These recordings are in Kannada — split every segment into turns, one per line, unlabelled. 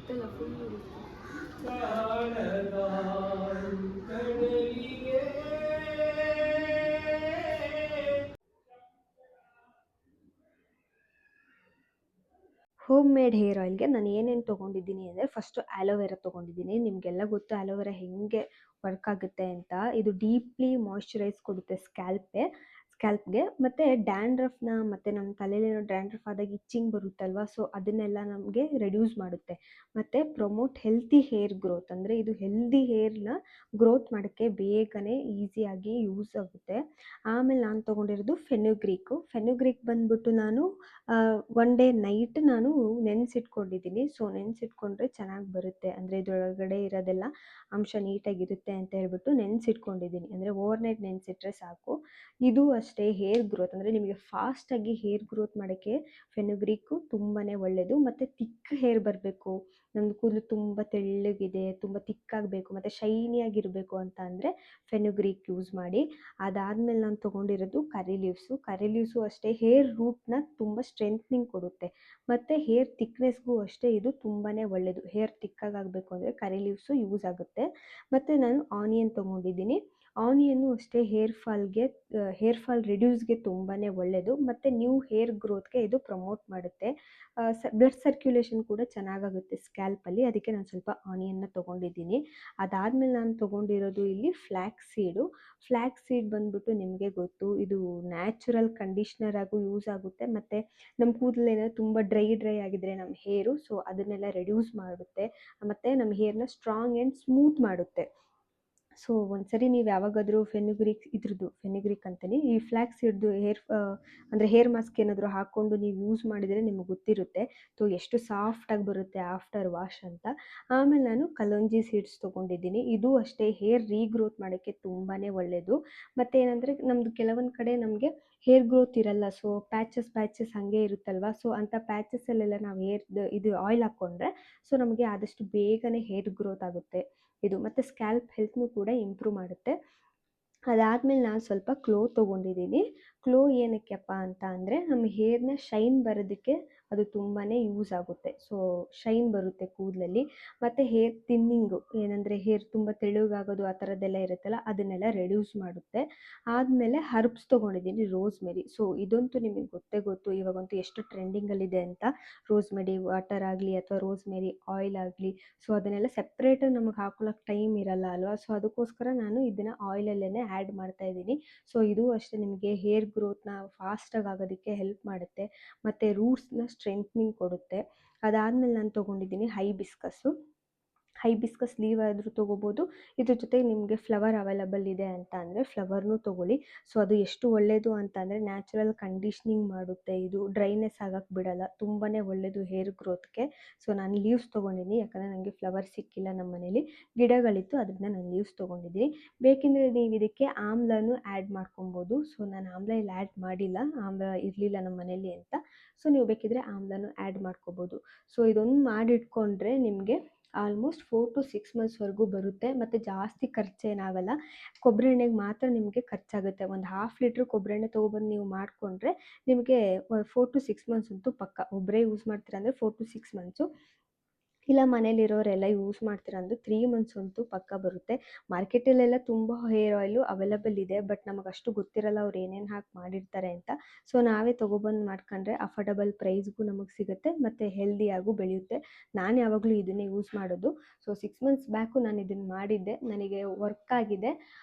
ಗೊತ್ತಲ್ಲ ಫುಲ್ ಹೋಮ್ ಮೇಡ್ ಹೇರ್ ಆಯಿಲ್ಗೆ ನಾನು ಏನೇನು ತೊಗೊಂಡಿದ್ದೀನಿ ಅಂದರೆ ಫಸ್ಟು ಆ್ಯಲೋವೆರಾ ತೊಗೊಂಡಿದ್ದೀನಿ. ನಿಮಗೆಲ್ಲ ಗೊತ್ತು ಆ್ಯಲೋವೆರಾ ಹೇಗೆ ವರ್ಕ್ ಆಗುತ್ತೆ ಅಂತ. ಇದು ಡೀಪ್ಲಿ ಮಾಯ್ಶ್ಚರೈಸ್ ಕೊಡುತ್ತೆ ಸ್ಕ್ಯಾಲ್ಪ್ಗೆ ಮತ್ತು ಡ್ಯಾಂಡ್ರಫ್ನ ಮತ್ತು ನಮ್ಮ ತಲೆಯಲ್ಲಿರೋ ಡ್ಯಾಂಡ್ರಫ್ ಆದಾಗ ಇಚ್ಚಿಂಗ್ ಬರುತ್ತಲ್ವ, ಸೊ ಅದನ್ನೆಲ್ಲ ನಮಗೆ ರೆಡ್ಯೂಸ್ ಮಾಡುತ್ತೆ. ಮತ್ತು ಪ್ರಮೋಟ್ ಹೆಲ್ತಿ ಹೇರ್ ಗ್ರೋತ್, ಅಂದರೆ ಇದು ಹೆಲ್ದಿ ಹೇರ್ನ ಗ್ರೋತ್ ಮಾಡೋಕ್ಕೆ ಬೇಗನೆ ಈಸಿಯಾಗಿ ಯೂಸ್ ಆಗುತ್ತೆ. ಆಮೇಲೆ ನಾನು ತೊಗೊಂಡಿರೋದು ಫೆನುಗ್ರೀಕ್ ಬಂದ್ಬಿಟ್ಟು ನಾನು ಒನ್ ಡೇ ನೈಟ್ ನಾನು ನೆನೆಸಿಟ್ಕೊಂಡಿದ್ದೀನಿ. ಸೊ ನೆನೆಸಿಟ್ಕೊಂಡ್ರೆ ಚೆನ್ನಾಗಿ ಬರುತ್ತೆ, ಅಂದರೆ ಇದರೊಳಗಡೆ ಇರೋದೆಲ್ಲ ಅಂಶ ನೀಟಾಗಿರುತ್ತೆ ಅಂತ ಹೇಳ್ಬಿಟ್ಟು ನೆನೆಸಿಟ್ಕೊಂಡಿದ್ದೀನಿ. ಅಂದರೆ ಓವರ್ನೈಟ್ ನೆನೆಸಿಟ್ರೆ ಸಾಕು. ಇದು ಅಷ್ಟೇ ಹೇರ್ ಗ್ರೋತ್, ಅಂದರೆ ನಿಮಗೆ ಫಾಸ್ಟಾಗಿ ಹೇರ್ ಗ್ರೋತ್ ಮಾಡೋಕ್ಕೆ ಫೆನುಗ್ರೀಕು ತುಂಬಾ ಒಳ್ಳೆಯದು. ಮತ್ತು ತಿಕ್ ಹೇರ್ ಬರಬೇಕು, ನಮ್ಮದು ಕೂದಲು ತುಂಬ ತೆಳ್ಳಗಿದೆ, ತುಂಬ ತಿಕ್ಕಾಗಬೇಕು ಮತ್ತು ಶೈನಿಯಾಗಿರಬೇಕು ಅಂತ ಅಂದರೆ ಫೆನುಗ್ರೀಕ್ ಯೂಸ್ ಮಾಡಿ. ಅದಾದಮೇಲೆ ನಾನು ತೊಗೊಂಡಿರೋದು ಕರಿ ಲೀವ್ಸು ಅಷ್ಟೇ ಹೇರ್ ರೂಟ್ನ ತುಂಬ ಸ್ಟ್ರೆಂತ್ನಿಂಗ್ ಕೊಡುತ್ತೆ. ಮತ್ತು ಹೇರ್ ಥಿಕ್ನೆಸ್ಗೂ ಅಷ್ಟೇ ಇದು ತುಂಬಾ ಒಳ್ಳೆಯದು. ಹೇರ್ ತಿಕ್ಕಾಗಬೇಕು ಅಂದರೆ ಕರಿ ಲೀವ್ಸು ಯೂಸ್ ಆಗುತ್ತೆ. ಮತ್ತು ನಾನು ಆನಿಯನ್ ತೊಗೊಂಡಿದ್ದೀನಿ. ಆನಿಯನ್ನು ಅಷ್ಟೇ ಹೇರ್ ಫಾಲ್ ರಿಡ್ಯೂಸ್ಗೆ ತುಂಬಾ ಒಳ್ಳೆಯದು. ಮತ್ತು ನ್ಯೂ ಹೇರ್ ಗ್ರೋತ್ಗೆ ಇದು ಪ್ರಮೋಟ್ ಮಾಡುತ್ತೆ. ಬ್ಲಡ್ ಸರ್ಕ್ಯುಲೇಷನ್ ಕೂಡ ಚೆನ್ನಾಗಾಗುತ್ತೆ ಸ್ಕ್ಯಾಲ್ಪಲ್ಲಿ, ಅದಕ್ಕೆ ನಾನು ಸ್ವಲ್ಪ ಆನಿಯನ್ನ ತೊಗೊಂಡಿದ್ದೀನಿ. ಅದಾದಮೇಲೆ ನಾನು ತೊಗೊಂಡಿರೋದು ಇಲ್ಲಿ ಫ್ಲ್ಯಾಕ್ಸ್ ಸೀಡ್ ಬಂದ್ಬಿಟ್ಟು ನಿಮಗೆ ಗೊತ್ತು, ಇದು ನ್ಯಾಚುರಲ್ ಕಂಡೀಷ್ನರ್ ಆಗೂ ಯೂಸ್ ಆಗುತ್ತೆ. ಮತ್ತು ನಮ್ಮ ಕೂದಲೇನಾದ್ರು ತುಂಬ ಡ್ರೈ ಆಗಿದ್ರೆ ನಮ್ಮ ಹೇರು, ಸೊ ಅದನ್ನೆಲ್ಲ ರೆಡ್ಯೂಸ್ ಮಾಡುತ್ತೆ. ಮತ್ತು ನಮ್ಮ ಹೇರ್ನ ಸ್ಟ್ರಾಂಗ್ ಆ್ಯಂಡ್ ಸ್ಮೂತ್ ಮಾಡುತ್ತೆ. ಸೊ ಒಂದ್ಸರಿ ನೀವು ಯಾವಾಗಾದರೂ ಫೆನುಗ್ರೀಕ್ ಅಂತೀನಿ, ಈ ಫ್ಲ್ಯಾಕ್ಸ್ ಸೀಡ್ದು ಅಂದರೆ ಹೇರ್ ಮಾಸ್ಕ್ ಏನಾದರೂ ಹಾಕ್ಕೊಂಡು ನೀವು ಯೂಸ್ ಮಾಡಿದರೆ ನಿಮಗೆ ಗೊತ್ತಿರುತ್ತೆ ಸೊ ಎಷ್ಟು ಸಾಫ್ಟಾಗಿ ಬರುತ್ತೆ ಆಫ್ಟರ್ ವಾಶ್ ಅಂತ. ಆಮೇಲೆ ನಾನು ಕಲೋಂಜಿ ಸೀಡ್ಸ್ ತೊಗೊಂಡಿದ್ದೀನಿ. ಇದು ಅಷ್ಟೇ ಹೇರ್ ರೀಗ್ರೋತ್ ಮಾಡೋಕ್ಕೆ ತುಂಬಾ ಒಳ್ಳೆಯದು. ಮತ್ತು ಏನಂದರೆ ನಮ್ಮದು ಕೆಲವೊಂದು ಕಡೆ ನಮಗೆ ಹೇರ್ ಗ್ರೋತ್ ಇರಲ್ಲ, ಸೊ ಪ್ಯಾಚಸ್ ಹಾಗೆ ಇರುತ್ತಲ್ವ, ಸೊ ಅಂಥ ಪ್ಯಾಚಸ್ಸಲ್ಲೆಲ್ಲ ನಾವು ಇದು ಆಯಿಲ್ ಹಾಕ್ಕೊಂಡ್ರೆ ಸೊ ನಮಗೆ ಆದಷ್ಟು ಬೇಗನೆ ಹೇರ್ ಗ್ರೋತ್ ಆಗುತ್ತೆ ಇದು. ಮತ್ತು ಸ್ಕ್ಯಾಲ್ಪ್ ಹೆಲ್ತ್ನೂ ಕೂಡ ಇಂಪ್ರೂವ್ ಮಾಡುತ್ತೆ. ಅದಾದಮೇಲೆ ನಾನು ಸ್ವಲ್ಪ ಕ್ಲೋ ತೊಗೊಂಡಿದ್ದೀನಿ. ಕ್ಲೋ ಏನಕ್ಕೆಪ್ಪ ಅಂತ ಅಂದರೆ ನಮ್ಮ ಹೇರ್ನ ಶೈನ್ ಬರೋದಕ್ಕೆ ಅದು ತುಂಬಾ ಯೂಸ್ ಆಗುತ್ತೆ. ಸೊ ಶೈನ್ ಬರುತ್ತೆ ಕೂದಲಲ್ಲಿ. ಮತ್ತು ಹೇರ್ ಥಿನ್ನಿಂಗು, ಏನಂದರೆ ಹೇರ್ ತುಂಬ ತೆಳುಗಾಗೋದು ಆ ಥರದ್ದೆಲ್ಲ ಇರುತ್ತಲ್ಲ, ಅದನ್ನೆಲ್ಲ ರೆಡ್ಯೂಸ್ ಮಾಡುತ್ತೆ. ಆದಮೇಲೆ ಹರ್ಬ್ಸ್ ತೊಗೊಂಡಿದ್ದೀನಿ, ರೋಸ್ಮೆರಿ. ಸೊ ಇದಂತೂ ನಿಮಗೆ ಗೊತ್ತು, ಇವಾಗಂತೂ ಎಷ್ಟು ಟ್ರೆಂಡಿಂಗಲ್ಲಿದೆ ಅಂತ. ರೋಸ್ಮೆರಿ ವಾಟರ್ ಆಗಲಿ ಅಥವಾ ರೋಸ್ಮೆರಿ ಆಯಿಲ್ ಆಗಲಿ, ಸೊ ಅದನ್ನೆಲ್ಲ ಸೆಪ್ರೇಟಾಗಿ ನಮಗೆ ಹಾಕೊಳ್ಳೋಕೆ ಟೈಮ್ ಇರಲ್ಲ ಅಲ್ವಾ, ಸೊ ಅದಕ್ಕೋಸ್ಕರ ನಾನು ಇದನ್ನು ಆಯಿಲಲ್ಲೇ ಆ್ಯಡ್ ಮಾಡ್ತಾಯಿದ್ದೀನಿ. ಸೊ ಇದು ಅಷ್ಟೇ ನಿಮಗೆ ಹೇರ್ ಗ್ರೋತ್ನ ಫಾಸ್ಟಾಗಿ ಆಗೋದಕ್ಕೆ ಹೆಲ್ಪ್ ಮಾಡುತ್ತೆ ಮತ್ತು ರೂಟ್ಸ್ನ ಸ್ಟ್ರೆಂತ್ನಿಂಗ್ ಕೊಡುತ್ತೆ. ಅದಾದಮೇಲೆ ನಾನು ತೊಗೊಂಡಿದ್ದೀನಿ ಹೈಬಿಸ್ಕಸ್ ಲೀವ್ ಆದರೂ ತೊಗೋಬೋದು. ಇದ್ರ ಜೊತೆಗೆ ನಿಮಗೆ ಫ್ಲವರ್ ಅವೈಲಬಲ್ ಇದೆ ಅಂತ ಅಂದರೆ ಫ್ಲವರ್ನೂ ತೊಗೊಳ್ಳಿ. ಸೊ ಅದು ಎಷ್ಟು ಒಳ್ಳೆಯದು ಅಂತ ಅಂದರೆ ನ್ಯಾಚುರಲ್ ಕಂಡೀಷ್ನಿಂಗ್ ಮಾಡುತ್ತೆ, ಇದು ಡ್ರೈನೆಸ್ ಆಗೋಕ್ಕೆ ಬಿಡಲ್ಲ, ತುಂಬಾ ಒಳ್ಳೆಯದು ಹೇರ್ ಗ್ರೋತ್ಗೆ. ಸೊ ನಾನು ಲೀವ್ಸ್ ತೊಗೊಂಡಿದ್ದೀನಿ, ಯಾಕಂದರೆ ನನಗೆ ಫ್ಲವರ್ ಸಿಕ್ಕಿಲ್ಲ ನಮ್ಮ ಮನೇಲಿ, ಗಿಡಗಳಿತ್ತು, ಅದರಿಂದ ನಾನು ಲೀವ್ಸ್ ತೊಗೊಂಡಿದ್ದೀನಿ. ಬೇಕೆಂದರೆ ನೀವು ಇದಕ್ಕೆ ಆಮ್ಲನೂ ಆ್ಯಡ್ ಮಾಡ್ಕೊಬೋದು. ಸೊ ನಾನು ಆಮ್ಲ ಇಲ್ಲಿ ಆ್ಯಡ್ ಮಾಡಿಲ್ಲ, ಆಮ್ಲ ಇರಲಿಲ್ಲ ನಮ್ಮ ಮನೇಲಿ ಅಂತ. ಸೊ ನೀವು ಬೇಕಿದ್ರೆ ಆಮ್ಲನೂ ಆ್ಯಡ್ ಮಾಡ್ಕೊಬೋದು. ಸೊ ಇದೊಂದು ಮಾಡಿಟ್ಕೊಂಡ್ರೆ ನಿಮಗೆ ಆಲ್ಮೋಸ್ಟ್ 4 to 6 ಮಂತ್ಸ್ವರೆಗೂ ಬರುತ್ತೆ ಮತ್ತು ಜಾಸ್ತಿ ಖರ್ಚೇನಾಗಲ್ಲ. ಕೊಬ್ಬರಿ ಎಣ್ಣೆಗೆ ಮಾತ್ರ ನಿಮಗೆ ಖರ್ಚಾಗುತ್ತೆ. ಒಂದು 1/2 ಲೀಟ್ರ್ ಕೊಬ್ಬರಿ ಎಣ್ಣೆ ತೊಗೊಬಂದು ನೀವು ಮಾಡಿಕೊಂಡ್ರೆ ನಿಮಗೆ 4 to 6 ಮಂತ್ಸ್ ಅಂತೂ ಪಕ್ಕ. ಒಬ್ಬರೇ ಯೂಸ್ ಮಾಡ್ತೀರಾ ಅಂದರೆ 4 to 6 ಮಂತ್ಸು, ಇಲ್ಲ ಮನೇಲಿರೋರೆಲ್ಲ ಯೂಸ್ ಮಾಡ್ತೀರಾ ಅಂದರೆ 3 ಮಂತ್ಸ್ ಅಂತೂ ಪಕ್ಕ ಬರುತ್ತೆ. ಮಾರ್ಕೆಟಲ್ಲೆಲ್ಲ ತುಂಬ ಹೇರ್ ಆಯಿಲು ಅವೈಲಬಲ್ ಇದೆ, ಬಟ್ ನಮಗೆ ಅಷ್ಟು ಗೊತ್ತಿರಲ್ಲ ಅವ್ರು ಏನೇನು ಹಾಕಿ ಮಾಡಿರ್ತಾರೆ ಅಂತ. ಸೊ ನಾವೇ ತೊಗೊಬಂದು ಮಾಡ್ಕೊಂಡ್ರೆ ಅಫೋರ್ಡಬಲ್ ಪ್ರೈಸ್ಗೂ ನಮಗೆ ಸಿಗುತ್ತೆ ಮತ್ತು ಹೆಲ್ದಿಯಾಗೂ ಬೆಳೆಯುತ್ತೆ. ನಾನು ಯಾವಾಗಲೂ ಇದನ್ನೇ ಯೂಸ್ ಮಾಡೋದು. ಸೊ 6 ಮಂತ್ಸ್ ಬ್ಯಾಕು ನಾನು ಇದನ್ನು ಮಾಡಿದ್ದೆ, ನನಗೆ ವರ್ಕ್ ಆಗಿದೆ.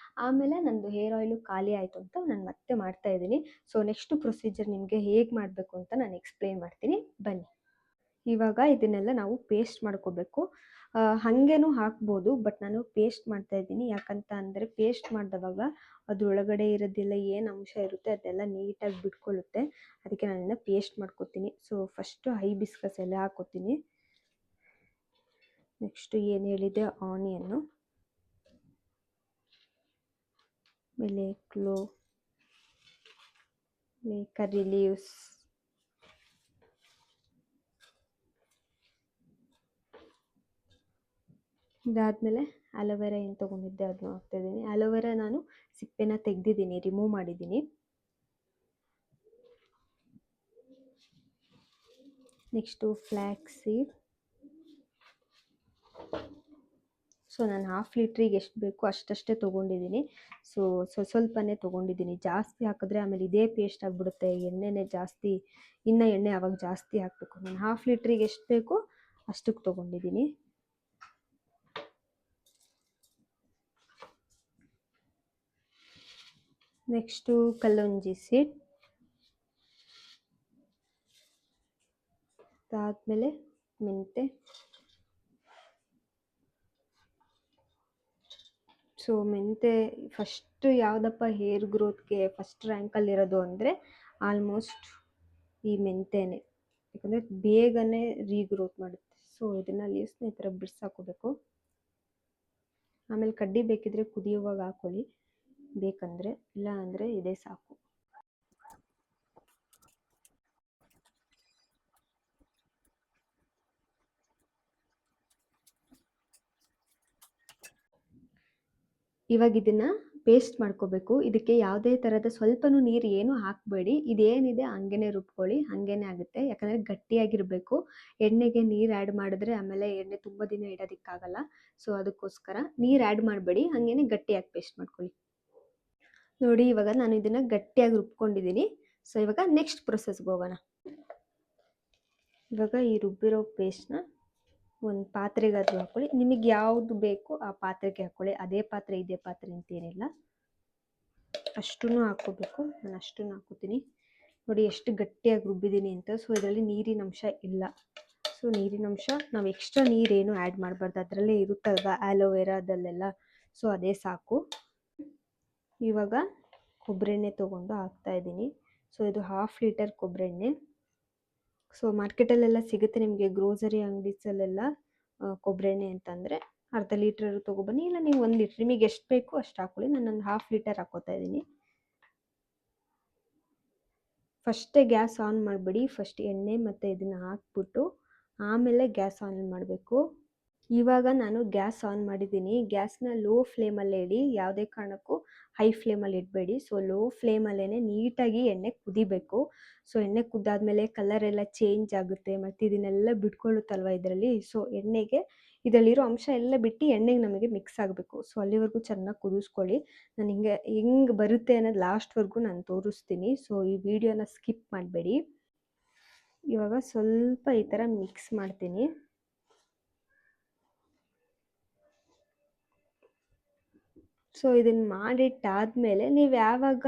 ಆಮೇಲೆ ನನ್ನದು ಹೇರ್ ಆಯಿಲು ಖಾಲಿ ಆಯಿತು ಅಂತ ನಾನು ಮತ್ತೆ ಮಾಡ್ತಾಯಿದ್ದೀನಿ. ಸೊ ನೆಕ್ಸ್ಟ್ ಪ್ರೊಸೀಜರ್ ನಿಮಗೆ ಹೇಗೆ ಮಾಡಬೇಕು ಅಂತ ನಾನು ಎಕ್ಸ್ಪ್ಲೇನ್ ಮಾಡ್ತೀನಿ, ಬನ್ನಿ. ಇವಾಗ ಇದನ್ನೆಲ್ಲ ನಾವು ಪೇಸ್ಟ್ ಮಾಡ್ಕೋಬೇಕು. ಹಾಗೇನೂ ಹಾಕ್ಬೋದು, ಬಟ್ ನಾನು ಪೇಸ್ಟ್ ಮಾಡ್ತಾಯಿದ್ದೀನಿ. ಯಾಕಂತ ಅಂದರೆ ಪೇಸ್ಟ್ ಮಾಡಿದವಾಗ ಅದರೊಳಗಡೆ ಇರೋದೆಲ್ಲ ಏನು ಅಂಶ ಇರುತ್ತೆ ಅದೆಲ್ಲ ನೀಟಾಗಿ ಬಿಟ್ಕೊಳ್ಳುತ್ತೆ, ಅದಕ್ಕೆ ನಾನು ಪೇಸ್ಟ್ ಮಾಡ್ಕೊತೀನಿ. ಸೊ ಫಸ್ಟು ಹೈಬಿಸ್ಕಸ್ ಎಲೆ ಹಾಕ್ಕೋತೀನಿ. ನೆಕ್ಸ್ಟು ಏನು ಹೇಳಿದೆ, ಆನಿಯನ್ನು, ಆಮೇಲೆ ಕ್ಲೋ, ಕರಿ ಲೀವ್ಸ್, ಇದಾದಮೇಲೆ ಆಲೋವೆರಾ ಏನು ತೊಗೊಂಡಿದ್ದೆ ಅದನ್ನು ಹಾಕ್ತಾಯಿದ್ದೀನಿ. ಆಲೋವೆರಾ ನಾನು ಸಿಪ್ಪೆನ ತೆಗೆದಿದ್ದೀನಿ, ರಿಮೂವ್ ಮಾಡಿದ್ದೀನಿ. ನೆಕ್ಸ್ಟು ಫ್ಲ್ಯಾಕ್ಸ್ ಸೀಡ್, ಸೊ ನಾನು ಹಾಫ್ ಲೀಟ್ರಿಗೆ ಎಷ್ಟು ಬೇಕೋ ಅಷ್ಟಷ್ಟೇ ತೊಗೊಂಡಿದ್ದೀನಿ. ಸೊ ಸ್ವಲ್ಪನೇ ತೊಗೊಂಡಿದ್ದೀನಿ. ಜಾಸ್ತಿ ಹಾಕಿದ್ರೆ ಆಮೇಲೆ ಇದೇ ಪೇಸ್ಟ್ ಆಗಿಬಿಡುತ್ತೆ, ಎಣ್ಣೆನೇ ಜಾಸ್ತಿ, ಇನ್ನು ಎಣ್ಣೆ ಆವಾಗ ಜಾಸ್ತಿ ಹಾಕಬೇಕು. ನಾನು ಹಾಫ್ ಲೀಟ್ರಿಗೆ ಎಷ್ಟು ಬೇಕೋ ಅಷ್ಟಕ್ಕೆ ತೊಗೊಂಡಿದ್ದೀನಿ. ನೆಕ್ಸ್ಟು ಕಲ್ಲೊಂಜಿ ಸೀಡ್, ಅದಾದಮೇಲೆ ಮೆಂತೆ. ಸೊ ಮೆಂತೆ ಫಸ್ಟ್ ಯಾವುದಪ್ಪ ಹೇರ್ ಗ್ರೋತ್ಗೆ ಫಸ್ಟ್ ರ್ಯಾಂಕಲ್ಲಿರೋದು ಅಂದರೆ ಆಲ್ಮೋಸ್ಟ್ ಈ ಮೆಂತೆನೇ, ಯಾಕಂದರೆ ಬೇಗನೆ ರೀಗ್ರೋತ್ ಮಾಡುತ್ತೆ. ಸೊ ಇದನ್ನು ಲೀವ್ಸ್ನ ಈ ಥರ ಬಿಡಿಸಾಕೋಬೇಕು. ಆಮೇಲೆ ಕಡ್ಡಿ ಬೇಕಿದ್ರೆ ಕುದಿಯುವಾಗ ಹಾಕೊಳ್ಳಿ ಬೇಕಂದರೆ, ಇಲ್ಲ ಅಂದರೆ ಇದೇ ಸಾಕು. ಇವಾಗ ಇದನ್ನು ಪೇಸ್ಟ್ ಮಾಡ್ಕೋಬೇಕು. ಇದಕ್ಕೆ ಯಾವುದೇ ಥರದ ಸ್ವಲ್ಪನೂ ನೀರು ಏನು ಹಾಕಬೇಡಿ. ಇದೇನಿದೆ ಹಂಗೇ ರುಬ್ಕೊಳ್ಳಿ, ಹಂಗೇ ಆಗುತ್ತೆ. ಯಾಕಂದರೆ ಗಟ್ಟಿಯಾಗಿರಬೇಕು. ಎಣ್ಣೆಗೆ ನೀರು ಆ್ಯಡ್ ಮಾಡಿದ್ರೆ ಆಮೇಲೆ ಎಣ್ಣೆ ತುಂಬ ದಿನ ಇಡೋದಕ್ಕಾಗಲ್ಲ. ಸೊ ಅದಕ್ಕೋಸ್ಕರ ನೀರು ಆ್ಯಡ್ ಮಾಡಬೇಡಿ, ಹಾಗೇ ಗಟ್ಟಿಯಾಗಿ ಪೇಸ್ಟ್ ಮಾಡ್ಕೊಳ್ಳಿ. ನೋಡಿ ಇವಾಗ ನಾನು ಇದನ್ನು ಗಟ್ಟಿಯಾಗಿ ರುಬ್ಕೊಂಡಿದ್ದೀನಿ. ಸೊ ಇವಾಗ ನೆಕ್ಸ್ಟ್ ಪ್ರೊಸೆಸ್ಗೆ ಹೋಗೋಣ. ಇವಾಗ ಈ ರುಬ್ಬಿರೋ ಪೇಸ್ಟ್ನ ಒಂದು ಪಾತ್ರೆಗಾದ್ರೂ ಹಾಕ್ಕೊಳ್ಳಿ. ನಿಮಗೆ ಯಾವುದು ಬೇಕು ಆ ಪಾತ್ರೆಗೆ ಹಾಕ್ಕೊಳ್ಳಿ. ಅದೇ ಪಾತ್ರೆ ಇದೇ ಪಾತ್ರೆ ಅಂತೇನಿಲ್ಲ, ಅಷ್ಟೂ ಹಾಕ್ಕೋಬೇಕು. ನಾನು ಅಷ್ಟೂ ಹಾಕೋತೀನಿ. ನೋಡಿ ಎಷ್ಟು ಗಟ್ಟಿಯಾಗಿ ರುಬ್ಬಿದ್ದೀನಿ ಅಂತ. ಸೊ ಇದರಲ್ಲಿ ನೀರಿನ ಅಂಶ ಇಲ್ಲ. ಸೊ ನೀರಿನ ಅಂಶ ನಾವು ಎಕ್ಸ್ಟ್ರಾ ನೀರೇನು ಆ್ಯಡ್ ಮಾಡಬಾರ್ದು, ಅದರಲ್ಲೇ ಇರುತ್ತಲ್ವ ಆ್ಯಲೋವೆರಾದಲ್ಲೆಲ್ಲ. ಸೊ ಅದೇ ಸಾಕು. ಇವಾಗ ಕೊಬ್ಬರೆಣ್ಣೆ ತೊಗೊಂಡು ಹಾಕ್ತಾಯಿದ್ದೀನಿ. ಸೊ ಇದು ಹಾಫ್ ಲೀಟರ್ ಕೊಬ್ಬರೆಣ್ಣೆ. ಸೊ ಮಾರ್ಕೆಟಲ್ಲೆಲ್ಲ ಸಿಗುತ್ತೆ ನಿಮಗೆ, ಗ್ರೋಸರಿ ಅಂಗಡೀಸಲ್ಲೆಲ್ಲ ಕೊಬ್ಬರೆಣ್ಣೆ ಅಂತಂದರೆ ಅರ್ಧ ಲೀಟ್ರ್ ತೊಗೊಬನ್ನಿ, ಇಲ್ಲ ನೀವು 1 ಲೀಟ್ರ್, ನಿಮಗೆ ಎಷ್ಟು ಬೇಕು ಅಷ್ಟು ಹಾಕ್ಕೊಳ್ಳಿ. ನಾನು ಹಾಫ್ ಲೀಟರ್ ಹಾಕ್ಕೋತಾ ಇದ್ದೀನಿ. ಫಸ್ಟೇ ಗ್ಯಾಸ್ ಆನ್ ಮಾಡಬೇಡಿ. ಫಸ್ಟ್ ಎಣ್ಣೆ ಮತ್ತು ಇದನ್ನು ಹಾಕ್ಬಿಟ್ಟು ಆಮೇಲೆ ಗ್ಯಾಸ್ ಆನ್ ಮಾಡಬೇಕು. ಇವಾಗ ನಾನು ಗ್ಯಾಸ್ ಆನ್ ಮಾಡಿದ್ದೀನಿ. ಗ್ಯಾಸ್ನ ಲೋ ಫ್ಲೇಮಲ್ಲೇ ಇಡಿ, ಯಾವುದೇ ಕಾರಣಕ್ಕೂ ಹೈ ಫ್ಲೇಮಲ್ಲಿ ಇಡಬೇಡಿ. ಸೊ ಲೋ ಫ್ಲೇಮಲ್ಲೇ ನೀಟಾಗಿ ಎಣ್ಣೆ ಕುದಿಬೇಕು. ಸೊ ಎಣ್ಣೆ ಕುದ್ದಾದ್ಮೇಲೆ ಕಲರ್ ಎಲ್ಲ ಚೇಂಜ್ ಆಗುತ್ತೆ ಮತ್ತು ಇದನ್ನೆಲ್ಲ ಬಿಟ್ಕೊಳ್ಳುತ್ತಲ್ವ ಇದರಲ್ಲಿ. ಸೊ ಎಣ್ಣೆಗೆ ಇದರಲ್ಲಿರೋ ಅಂಶ ಎಲ್ಲ ಬಿಟ್ಟು ಎಣ್ಣೆಗೆ ನಮಗೆ ಮಿಕ್ಸ್ ಆಗಬೇಕು. ಸೊ ಅಲ್ಲಿವರೆಗೂ ಚೆನ್ನಾಗಿ ಕುದಿಸ್ಕೊಳ್ಳಿ. ನಾನು ಹೆಂಗೆ ಬರುತ್ತೆ ಅನ್ನೋದು ಲಾಸ್ಟ್ವರೆಗೂ ನಾನು ತೋರಿಸ್ತೀನಿ. ಸೊ ಈ ವಿಡಿಯೋನ ಸ್ಕಿಪ್ ಮಾಡಬೇಡಿ. ಇವಾಗ ಸ್ವಲ್ಪ ಈ ಥರ ಮಿಕ್ಸ್ ಮಾಡ್ತೀನಿ. ಸೊ ಇದನ್ನು ಮಾಡಿಟ್ಟಾದಮೇಲೆ ನೀವು ಯಾವಾಗ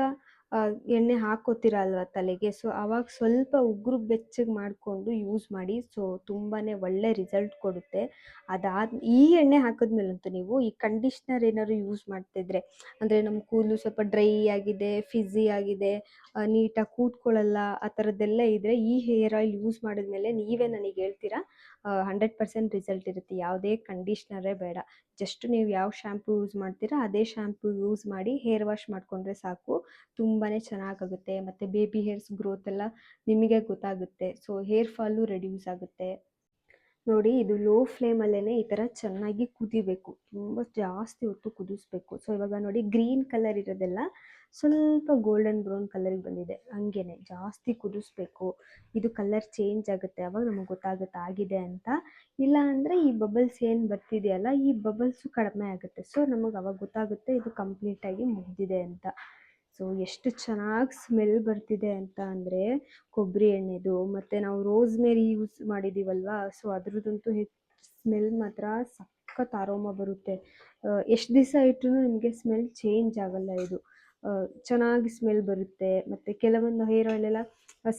ಎಣ್ಣೆ ಹಾಕೋತೀರ ಅಲ್ವ ತಲೆಗೆ, ಸೊ ಆವಾಗ ಸ್ವಲ್ಪ ಉಗುರು ಬೆಚ್ಚಗೆ ಮಾಡಿಕೊಂಡು ಯೂಸ್ ಮಾಡಿ. ಸೊ ತುಂಬಾ ಒಳ್ಳೆ ರಿಸಲ್ಟ್ ಕೊಡುತ್ತೆ. ಈ ಎಣ್ಣೆ ಹಾಕಿದ್ಮೇಲಂತೂ ನೀವು ಈ ಕಂಡೀಷ್ನರ್ ಏನಾದ್ರು ಯೂಸ್ ಮಾಡ್ತಿದ್ರೆ, ಅಂದರೆ ನಮ್ಮ ಕೂದಲು ಸ್ವಲ್ಪ ಡ್ರೈ ಆಗಿದೆ, ಫಿಝಿ ಆಗಿದೆ, ನೀಟಾಗಿ ಕೂತ್ಕೊಳ್ಳಲ್ಲ, ಆ ಥರದ್ದೆಲ್ಲ ಇದ್ದರೆ ಈ ಹೇರ್ ಆಯಿಲ್ ಯೂಸ್ ಮಾಡಿದ್ಮೇಲೆ ನೀವೇ ನನಗೆ ಹೇಳ್ತೀರಾ 100% ರಿಸಲ್ಟ್ ಇರುತ್ತೆ. ಯಾವುದೇ ಕಂಡೀಷ್ನರೇ ಬೇಡ. ಜಸ್ಟ್ ನೀವು ಯಾವ ಶ್ಯಾಂಪು ಯೂಸ್ ಮಾಡ್ತೀರಾ ಅದೇ ಶ್ಯಾಂಪು ಯೂಸ್ ಮಾಡಿ ಹೇರ್ ವಾಶ್ ಮಾಡಿಕೊಂಡ್ರೆ ಸಾಕು. ತುಂಬಾ ಚೆನ್ನಾಗಾಗುತ್ತೆ. ಮತ್ತು ಬೇಬಿ ಹೇರ್ಸ್ ಗ್ರೋತ್ ಎಲ್ಲ ನಿಮಗೆ ಗೊತ್ತಾಗುತ್ತೆ. ಸೊ ಹೇರ್ ಫಾಲು ರೆಡ್ಯೂಸ್ ಆಗುತ್ತೆ. ನೋಡಿ ಇದು ಲೋ ಫ್ಲೇಮಲ್ಲೇ ಈ ಥರ ಚೆನ್ನಾಗಿ ಕುದಿಬೇಕು, ತುಂಬ ಜಾಸ್ತಿ ಹೊತ್ತು ಕುದಿಸ್ಬೇಕು. ಸೊ ಇವಾಗ ನೋಡಿ ಗ್ರೀನ್ ಕಲರ್ ಇರೋದೆಲ್ಲ ಸ್ವಲ್ಪ ಗೋಲ್ಡನ್ ಬ್ರೌನ್ ಕಲರಿಗೆ ಬಂದಿದೆ. ಹಂಗೇನೆ ಜಾಸ್ತಿ ಕುದಿಸ್ಬೇಕು. ಇದು ಕಲರ್ ಚೇಂಜ್ ಆಗುತ್ತೆ, ಅವಾಗ ನಮಗೆ ಗೊತ್ತಾಗುತ್ತೆ ಆಗಿದೆ ಅಂತ. ಇಲ್ಲ ಅಂದರೆ ಈ ಬಬಲ್ಸ್ ಏನು ಬರ್ತಿದೆಯಲ್ಲ, ಈ ಬಬಲ್ಸು ಕಡಿಮೆ ಆಗುತ್ತೆ. ಸೊ ನಮಗೆ ಅವಾಗ ಗೊತ್ತಾಗುತ್ತೆ ಇದು ಕಂಪ್ಲೀಟಾಗಿ ಮುಗಿದಿದೆ ಅಂತ. ಸೊ ಎಷ್ಟು ಚೆನ್ನಾಗಿ ಸ್ಮೆಲ್ ಬರ್ತಿದೆ ಅಂತ ಅಂದರೆ ಕೊಬ್ಬರಿ ಎಣ್ಣೆದು, ಮತ್ತು ನಾವು ರೋಸ್ಮೇರಿ ಯೂಸ್ ಮಾಡಿದ್ದೀವಲ್ವ, ಸೊ ಅದ್ರದ್ದಂತೂ ಸ್ಮೆಲ್ ಮಾತ್ರ ಸಖತ್ ಅರೋಮ ಬರುತ್ತೆ. ಎಷ್ಟು ದಿವಸ ಇಟ್ಟರೂ ನಿಮಗೆ ಸ್ಮೆಲ್ ಚೇಂಜ್ ಆಗಲ್ಲ. ಇದು ಚೆನ್ನಾಗಿ ಸ್ಮೆಲ್ ಬರುತ್ತೆ. ಮತ್ತು ಕೆಲವೊಂದು ಹೇರ್ ಆಯಿಲೆಲ್ಲ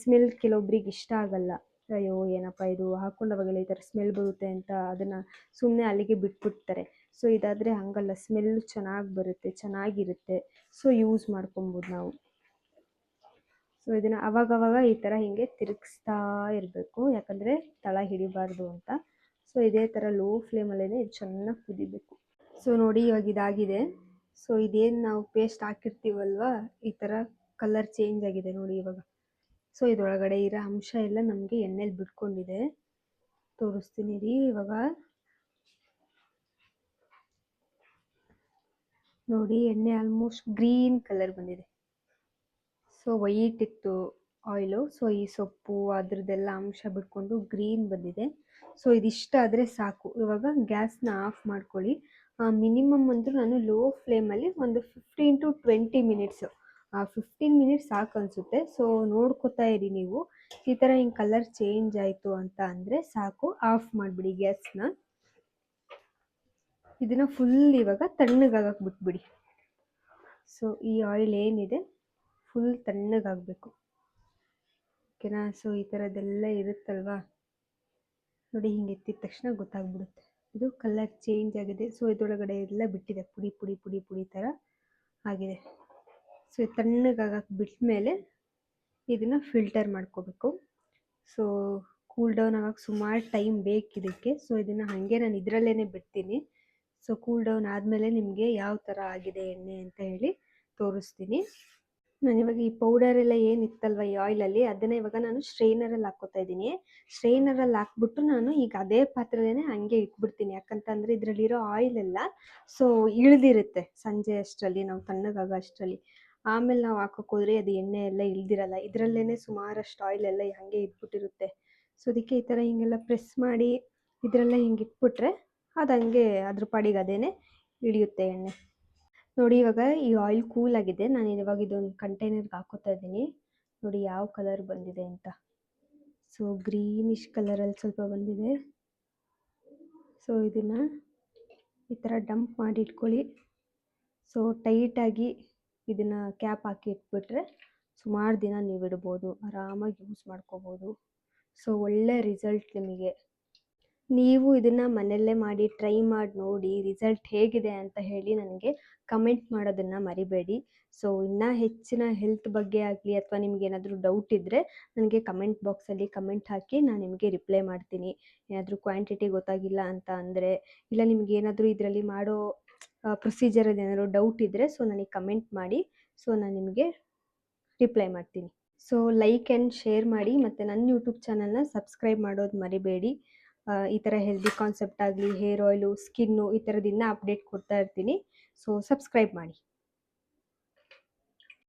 ಸ್ಮೆಲ್ ಕೆಲವೊಬ್ರಿಗೆ ಇಷ್ಟ ಆಗಲ್ಲ. ಅಯ್ಯೋ ಏನಪ್ಪ ಇದು ಹಾಕ್ಕೊಂಡವಾಗೆಲ್ಲ ಈ ಥರ ಸ್ಮೆಲ್ ಬರುತ್ತೆ ಅಂತ ಅದನ್ನು ಸುಮ್ಮನೆ ಅಲ್ಲಿಗೆ ಬಿಟ್ಬಿಡ್ತಾರೆ. ಸೊ ಇದಾದರೆ ಹಾಗಲ್ಲ, ಸ್ಮೆಲ್ಲು ಚೆನ್ನಾಗಿ ಬರುತ್ತೆ, ಚೆನ್ನಾಗಿರುತ್ತೆ. ಸೊ ಯೂಸ್ ಮಾಡ್ಕೊಬೋದು ನಾವು. ಸೊ ಇದನ್ನು ಅವಾಗವಾಗ ಈ ಥರ ಹೀಗೆ ತಿರುಗಿಸ್ತಾ ಇರಬೇಕು, ಯಾಕಂದರೆ ತಳ ಹಿಡಿಬಾರ್ದು ಅಂತ. ಸೊ ಇದೇ ಥರ ಲೋ ಫ್ಲೇಮಲ್ಲೇ ಇದು ಚೆನ್ನಾಗಿ ಕುದಿಬೇಕು. ಸೊ ನೋಡಿ ಇವಾಗ ಇದಾಗಿದೆ. ಸೊ ಇದೇನು ನಾವು ಪೇಸ್ಟ್ ಹಾಕಿರ್ತೀವಲ್ವ, ಈ ಥರ ಕಲರ್ ಚೇಂಜ್ ಆಗಿದೆ ನೋಡಿ ಇವಾಗ. ಸೊ ಇದರೊಳಗಡೆ ಇರೋ ಅಂಶ ಎಲ್ಲ ನಮಗೆ ಎಣ್ಣೆಲಿ ಬಿಟ್ಕೊಂಡಿದೆ. ತೋರಿಸ್ತೀನಿ ರೀ ಇವಾಗ. ನೋಡಿ ಎಣ್ಣೆ ಆಲ್ಮೋಸ್ಟ್ ಗ್ರೀನ್ ಕಲರ್ ಬಂದಿದೆ. ಸೊ ವೈಟ್ ಇತ್ತು ಆಯಿಲು. ಸೊ ಈ ಸೊಪ್ಪು ಅದ್ರದ್ದೆಲ್ಲ ಅಂಶ ಬಿಟ್ಕೊಂಡು ಗ್ರೀನ್ ಬಂದಿದೆ. ಸೊ ಇದಿಷ್ಟ ಆದರೆ ಸಾಕು. ಇವಾಗ ಗ್ಯಾಸ್ನ ಆಫ್ ಮಾಡ್ಕೊಳ್ಳಿ. ಮಿನಿಮಮ್ ಅಂದರೂ ನಾನು ಲೋ ಫ್ಲೇಮಲ್ಲಿ ಒಂದು 15 to 20 ಮಿನಿಟ್ಸು 15 ಮಿನಿಟ್ಸ್ ಸಾಕು ಅನಿಸುತ್ತೆ. ಸೊ ನೋಡ್ಕೋತಾ ಇರಿ ನೀವು. ಈ ಥರ ಹಿಂಗೆ ಕಲರ್ ಚೇಂಜ್ ಆಯಿತು ಅಂತ ಅಂದರೆ ಸಾಕು, ಆಫ್ ಮಾಡಿಬಿಡಿ ಗ್ಯಾಸ್ನ. ಇದನ್ನು ಫುಲ್ ಇವಾಗ ತಣ್ಣಗಾಗಕ್ಕೆ ಬಿಟ್ಬಿಡಿ. ಸೊ ಈ ಆಯಿಲ್ ಏನಿದೆ ಫುಲ್ ತಣ್ಣಗಾಗಬೇಕು, ಓಕೆನಾ. ಸೊ ಈ ಥರದ್ದೆಲ್ಲ ಇರುತ್ತಲ್ವಾ ನೋಡಿ, ಹಿಂಗೆ ಎತ್ತಿದ ತಕ್ಷಣ ಗೊತ್ತಾಗ್ಬಿಡುತ್ತೆ ಇದು ಕಲರ್ ಚೇಂಜ್ ಆಗಿದೆ. ಸೊ ಇದರೊಳಗಡೆ ಎಲ್ಲ ಬಿಟ್ಟಿದೆ, ಪುಡಿ ಪುಡಿ ಪುಡಿ ಪುಡಿ ಥರ ಆಗಿದೆ. ಸೊ ತಣ್ಣಗಾಗಕ್ಕೆ ಬಿಟ್ಟ ಮೇಲೆ ಇದನ್ನು ಫಿಲ್ಟರ್ ಮಾಡ್ಕೋಬೇಕು. ಸೊ ಕೂಲ್ ಡೌನ್ ಆಗೋಕ್ಕೆ ಸುಮಾರು ಟೈಮ್ ಬೇಕು ಇದಕ್ಕೆ. ಸೊ ಇದನ್ನು ಹಾಗೆ ನಾನು ಇದರಲ್ಲೇ ಬಿಡ್ತೀನಿ. ಸೊ ಕೂಲ್ ಡೌನ್ ಆದಮೇಲೆ ನಿಮಗೆ ಯಾವ ಥರ ಆಗಿದೆ ಎಣ್ಣೆ ಅಂತ ಹೇಳಿ ತೋರಿಸ್ತೀನಿ. ನಾನಿವಾಗ ಈ ಪೌಡರ್ ಎಲ್ಲ ಏನಿತ್ತಲ್ವ ಈ ಆಯಿಲಲ್ಲಿ, ಅದನ್ನು ಇವಾಗ ನಾನು ಸ್ಟ್ರೈನರಲ್ಲಿ ಹಾಕ್ಕೋತಾ ಇದ್ದೀನಿ. ಸ್ಟ್ರೈನರಲ್ಲಿ ಹಾಕ್ಬಿಟ್ಟು ನಾನು ಈಗ ಅದೇ ಪಾತ್ರೆಲೇ ಹಾಗೆ ಇಟ್ಬಿಡ್ತೀನಿ. ಯಾಕಂತಂದರೆ ಇದರಲ್ಲಿರೋ ಆಯಿಲೆಲ್ಲ ಸೊ ಇಳಿದಿರುತ್ತೆ ಸಂಜೆ ಅಷ್ಟರಲ್ಲಿ, ನಾವು ತಣ್ಣಗಾಗೋ ಅಷ್ಟರಲ್ಲಿ. ಆಮೇಲೆ ನಾವು ಹಾಕೋಕೆ ಹೋದರೆ ಅದು ಎಣ್ಣೆ ಎಲ್ಲ ಇಳ್ದಿರಲ್ಲ. ಇದರಲ್ಲೇ ಸುಮಾರಷ್ಟು ಆಯಿಲೆಲ್ಲ ಹಾಗೆ ಇಟ್ಬಿಟ್ಟಿರುತ್ತೆ. ಸೊ ಅದಕ್ಕೆ ಈ ಥರ ಹಿಂಗೆಲ್ಲ ಪ್ರೆಸ್ ಮಾಡಿ ಇದರೆಲ್ಲ ಹಿಂಗೆ ಇಟ್ಬಿಟ್ರೆ ಅದು ಹಂಗೆ ಅದ್ರ ಪಾಡಿಗೆ ಅದೇನೆ ಇಳಿಯುತ್ತೆ ಎಣ್ಣೆ. ನೋಡಿ ಇವಾಗ ಈ ಆಯಿಲ್ ಕೂಲ್ ಆಗಿದೆ. ನಾನು ಇವಾಗ ಇದೊಂದು ಕಂಟೈನರ್ಗೆ ಹಾಕೋತಾ ಇದ್ದೀನಿ. ನೋಡಿ ಯಾವ ಕಲರ್ ಬಂದಿದೆ ಅಂತ. ಸೊ ಗ್ರೀನಿಶ್ ಕಲರಲ್ಲಿ ಸ್ವಲ್ಪ ಬಂದಿದೆ. ಸೊ ಇದನ್ನು ಈ ಥರ ಡಂಪ್ ಮಾಡಿ ಇಟ್ಕೊಳ್ಳಿ. ಸೊ ಟೈಟಾಗಿ ಇದನ್ನು ಕ್ಯಾಪ್ ಹಾಕಿ ಇಟ್ಬಿಟ್ರೆ ಸುಮಾರು ದಿನ ನೀವು ಇಡ್ಬೋದು, ಆರಾಮಾಗಿ ಯೂಸ್ ಮಾಡ್ಕೋಬೋದು. ಸೊ ಒಳ್ಳೆ ರಿಸಲ್ಟ್ ನಿಮಗೆ. ನೀವು ಇದನ್ನು ಮನೆಯಲ್ಲೇ ಮಾಡಿ ಟ್ರೈ ಮಾಡಿ ನೋಡಿ ರಿಸಲ್ಟ್ ಹೇಗಿದೆ ಅಂತ ಹೇಳಿ ನನಗೆ ಕಮೆಂಟ್ ಮಾಡೋದನ್ನು ಮರಿಬೇಡಿ. ಸೊ ಇನ್ನೂ ಹೆಚ್ಚಿನ ಹೆಲ್ತ್ ಬಗ್ಗೆ ಆಗಲಿ ಅಥವಾ ನಿಮ್ಗೆ ಏನಾದರೂ ಡೌಟ್ ಇದ್ದರೆ ನನಗೆ ಕಮೆಂಟ್ ಬಾಕ್ಸಲ್ಲಿ ಕಮೆಂಟ್ ಹಾಕಿ ನಾನು ನಿಮಗೆ ರಿಪ್ಲೈ ಮಾಡ್ತೀನಿ. ಏನಾದರೂ ಕ್ವಾಂಟಿಟಿ ಗೊತ್ತಾಗಿಲ್ಲ ಅಂತ ಅಂದರೆ, ಇಲ್ಲ ನಿಮ್ಗೆ ಏನಾದರೂ ಇದರಲ್ಲಿ ಮಾಡೋ ಪ್ರೊಸೀಜರಲ್ಲಿ ಏನಾದರೂ ಡೌಟ್ ಇದ್ದರೆ ಸೊ ನನಗೆ ಕಮೆಂಟ್ ಮಾಡಿ. ಸೊ ನಾನು ನಿಮಗೆ ರಿಪ್ಲೈ ಮಾಡ್ತೀನಿ. ಸೊ ಲೈಕ್ ಆ್ಯಂಡ್ ಶೇರ್ ಮಾಡಿ ಮತ್ತು ನನ್ನ ಯೂಟ್ಯೂಬ್ ಚಾನಲ್ನ ಸಬ್ಸ್ಕ್ರೈಬ್ ಮಾಡೋದು ಮರಿಬೇಡಿ. ಈ ಥರ ಹೆಲ್ದಿ ಕಾನ್ಸೆಪ್ಟ್ ಆಗಲಿ, ಹೇರ್ ಆಯಿಲು, ಸ್ಕಿನ್ನು ಈ ಥರದ್ದು ಇನ್ನೂ ಅಪ್ಡೇಟ್ ಕೊಡ್ತಾ ಇರ್ತೀನಿ. ಸೊ ಸಬ್ಸ್ಕ್ರೈಬ್ ಮಾಡಿ.